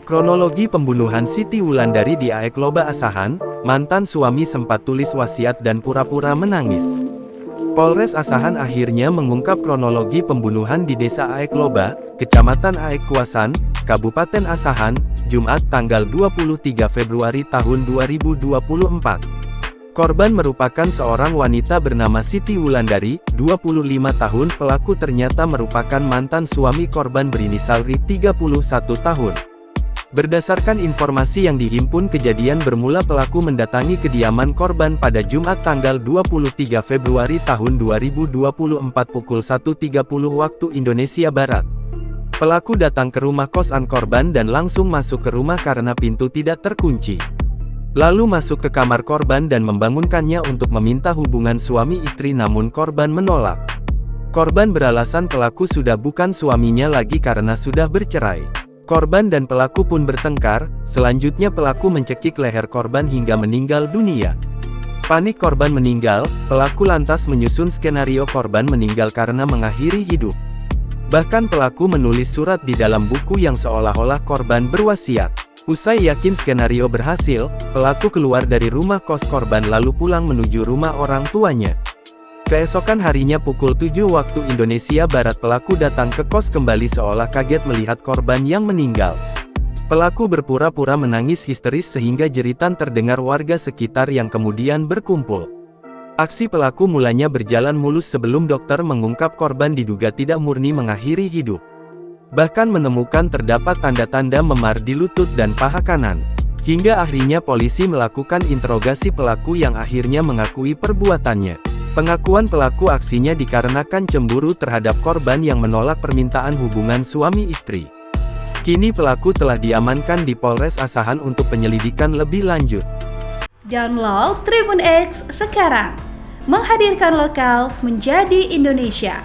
Kronologi pembunuhan Siti Wulandari di Aek Loba Asahan, mantan suami sempat tulis wasiat dan pura-pura menangis. Polres Asahan akhirnya mengungkap kronologi pembunuhan di Desa Aek Loba, Kecamatan Aek Kuasan, Kabupaten Asahan, Jumat tanggal 23 Februari tahun 2024. Korban merupakan seorang wanita bernama Siti Wulandari, 25 tahun. Pelaku ternyata merupakan mantan suami korban berinisial R, 31 tahun. Berdasarkan informasi yang dihimpun, kejadian bermula pelaku mendatangi kediaman korban pada Jumat tanggal 23 Februari tahun 2024 pukul 1.30 waktu Indonesia Barat. Pelaku datang ke rumah kosan korban dan langsung masuk ke rumah karena pintu tidak terkunci. Lalu masuk ke kamar korban dan membangunkannya untuk meminta hubungan suami istri, namun korban menolak. Korban beralasan pelaku sudah bukan suaminya lagi karena sudah bercerai. Korban dan pelaku pun bertengkar. Selanjutnya pelaku mencekik leher korban hingga meninggal dunia. Panik korban meninggal, pelaku lantas menyusun skenario korban meninggal karena mengakhiri hidup. Bahkan pelaku menulis surat di dalam buku yang seolah-olah korban berwasiat. Usai yakin skenario berhasil, pelaku keluar dari rumah kos korban lalu pulang menuju rumah orang tuanya. Keesokan harinya pukul 7 waktu Indonesia Barat pelaku datang ke kos kembali seolah kaget melihat korban yang meninggal. Pelaku berpura-pura menangis histeris sehingga jeritan terdengar warga sekitar yang kemudian berkumpul. Aksi pelaku mulanya berjalan mulus sebelum dokter mengungkap korban diduga tidak murni mengakhiri hidup. Bahkan menemukan terdapat tanda-tanda memar di lutut dan paha kanan. Hingga akhirnya polisi melakukan interogasi pelaku yang akhirnya mengakui perbuatannya. Pengakuan pelaku aksinya dikarenakan cemburu terhadap korban yang menolak permintaan hubungan suami istri. Kini pelaku telah diamankan di Polres Asahan untuk penyelidikan lebih lanjut. Download Tribun X sekarang, menghadirkan lokal menjadi Indonesia.